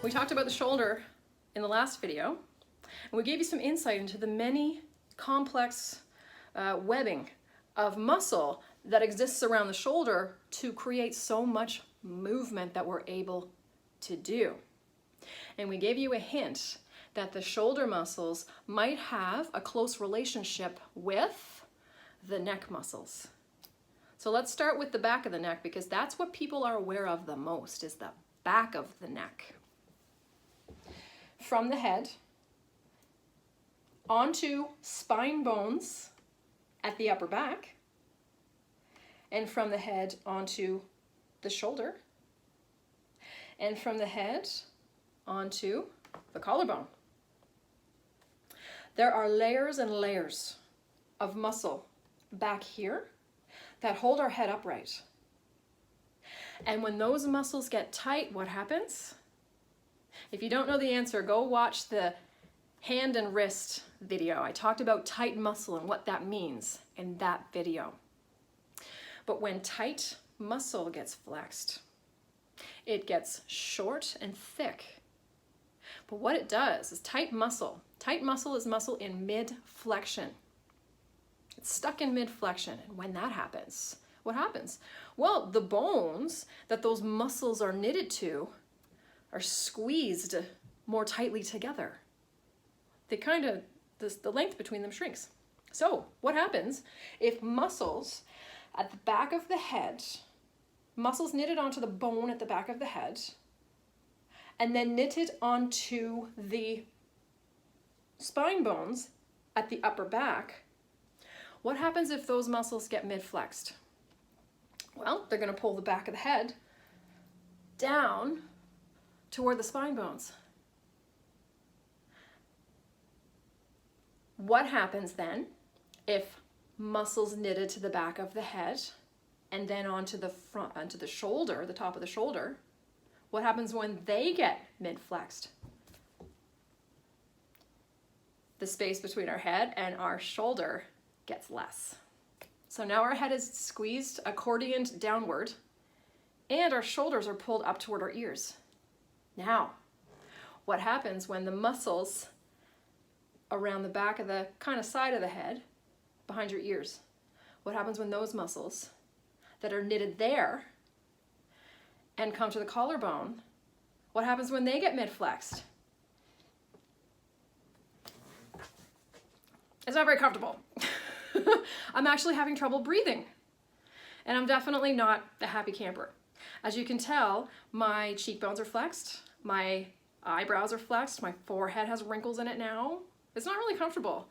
We talked about the shoulder in the last video, and we gave you some insight into the many complex webbing of muscle that exists around the shoulder to create so much movement that we're able to do. And we gave you a hint that the shoulder muscles might have a close relationship with the neck muscles. So let's start with the back of the neck, because that's what people are aware of the most, is the back of the neck. From the head onto spine bones at the upper back, and from the head onto the shoulder, and from the head onto the collarbone. There are layers and layers of muscle back here that hold our head upright. And when those muscles get tight, what happens? If you don't know the answer, go watch the hand and wrist video. I talked about tight muscle and what that means in that video. But when tight muscle gets flexed, it gets short and thick. But what it does is tight muscle is muscle in mid-flexion. It's stuck in mid-flexion, and when that happens, what happens? Well, the bones that those muscles are knitted to are squeezed more tightly together. They the length between them shrinks. So what happens if muscles at the back of the head, muscles knitted onto the bone at the back of the head, and then knitted onto the spine bones at the upper back, what happens if those muscles get mid-flexed? Well, they're going to pull the back of the head down toward the spine bones. What happens then if muscles knitted to the back of the head and then onto the front, onto the shoulder, the top of the shoulder? What happens when they get mid-flexed? The space between our head and our shoulder gets less. So now our head is squeezed, accordioned downward, and our shoulders are pulled up toward our ears. Now, what happens when the muscles around the back of the kind of side of the head, behind your ears, what happens when those muscles that are knitted there and come to the collarbone, what happens when they get mid-flexed? It's not very comfortable. I'm actually having trouble breathing, and I'm definitely not a happy camper. As you can tell, my cheekbones are flexed, my eyebrows are flexed, my forehead has wrinkles in it now. It's not really comfortable.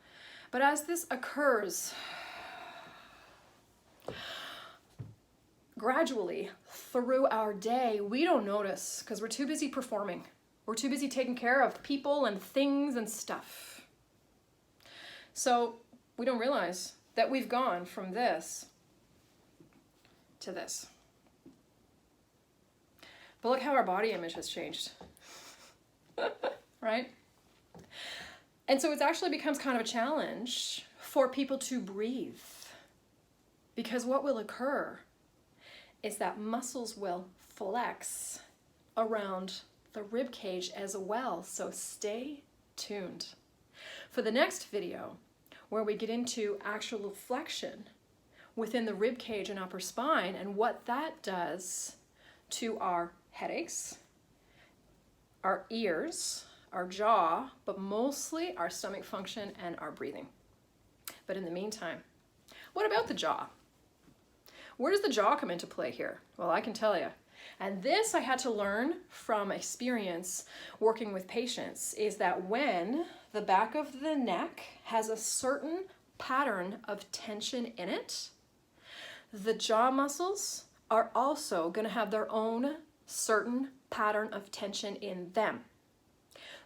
But as this occurs gradually through our day, we don't notice because we're too busy performing. We're too busy taking care of people and things and stuff. So we don't realize that we've gone from this to this. But look how our body image has changed, right? And so it actually becomes kind of a challenge for people to breathe, because what will occur is that muscles will flex around the rib cage as well. So stay tuned for the next video, where we get into actual flexion within the rib cage and upper spine and what that does to our headaches, our ears, our jaw, but mostly our stomach function and our breathing. But in the meantime, what about the jaw? Where does the jaw come into play here? Well, I can tell you. And this I had to learn from experience working with patients, is that when the back of the neck has a certain pattern of tension in it, the jaw muscles are also going to have their own certain pattern of tension in them.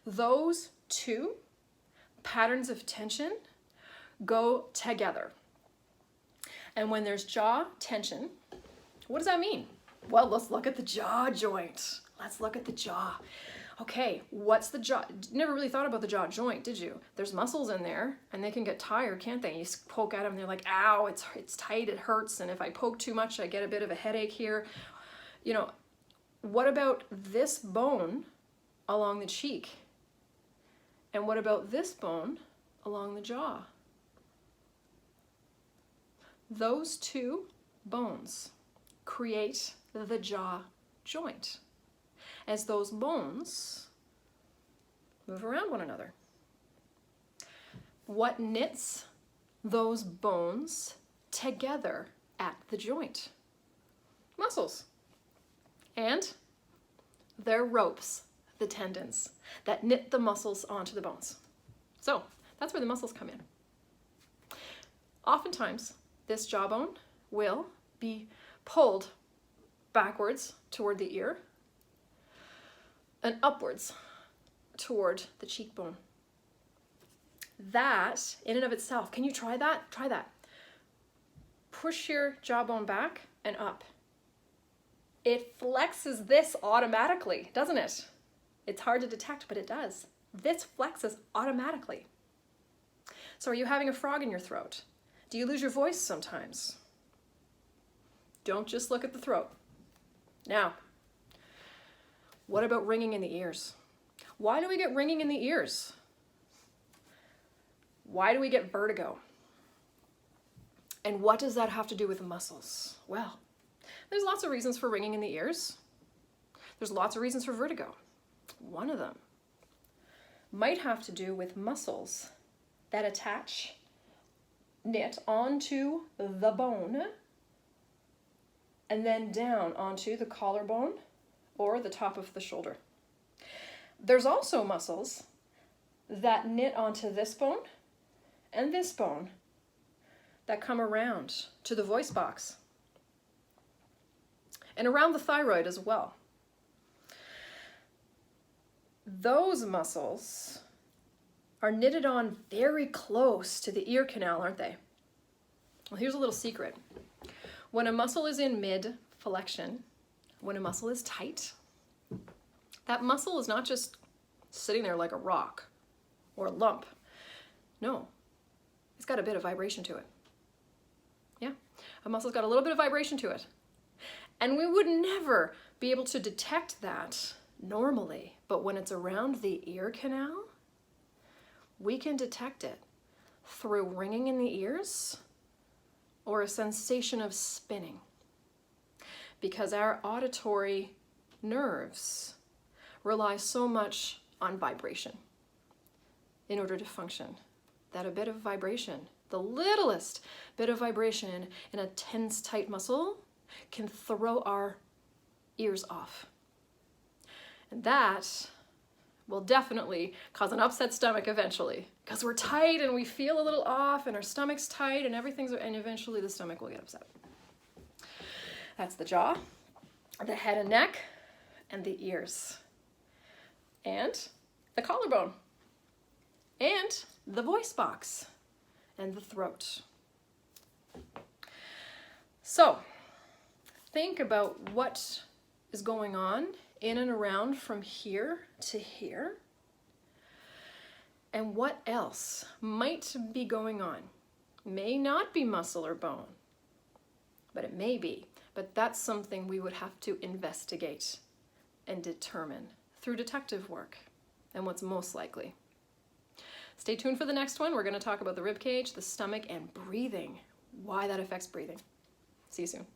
Those two patterns of tension go together. And when there's jaw tension, what does that mean? Well, let's look at the jaw joint. Let's look at the jaw. Okay, what's the jaw? Never really thought about the jaw joint, did you? There's muscles in there, and they can get tired, can't they? You poke at them, and they're like, ow, it's tight, it hurts, and if I poke too much, I get a bit of a headache here. You know, what about this bone along the cheek? And what about this bone along the jaw? Those two bones create the jaw joint as those bones move around one another. What knits those bones together at the joint? Muscles. And they're ropes, the tendons, that knit the muscles onto the bones. So that's where the muscles come in. Oftentimes, this jawbone will be pulled backwards toward the ear and upwards toward the cheekbone. That, in and of itself, can you try that? Try that. Push your jawbone back and up. It flexes this automatically, doesn't it? It's hard to detect, but it does. This flexes automatically. So are you having a frog in your throat? Do you lose your voice sometimes? Don't just look at the throat. Now, what about ringing in the ears? Why do we get ringing in the ears? Why do we get vertigo? And what does that have to do with muscles? Well, there's lots of reasons for ringing in the ears. There's lots of reasons for vertigo. One of them might have to do with muscles that knit onto the bone and then down onto the collarbone or the top of the shoulder. There's also muscles that knit onto this bone and this bone that come around to the voice box and around the thyroid as well. Those muscles are knitted on very close to the ear canal, aren't they? Well, here's a little secret. When a muscle is in mid-flexion, when a muscle is tight, that muscle is not just sitting there like a rock or a lump. No, it's got a bit of vibration to it. Yeah, a muscle's got a little bit of vibration to it. And we would never be able to detect that normally, but when it's around the ear canal, we can detect it through ringing in the ears or a sensation of spinning. Because our auditory nerves rely so much on vibration in order to function, that a bit of vibration, the littlest bit of vibration in a tense, tight muscle can throw our ears off. And that will definitely cause an upset stomach eventually, because we're tight and we feel a little off and our stomach's tight and and eventually the stomach will get upset. That's the jaw, the head and neck, and the ears, and the collarbone, and the voice box, and the throat. So, think about what is going on in and around from here to here, and what else might be going on. May not be muscle or bone, but it may be. But that's something we would have to investigate and determine through detective work and what's most likely. Stay tuned for the next one. We're going to talk about the rib cage, the stomach, and breathing, why that affects breathing. See you soon.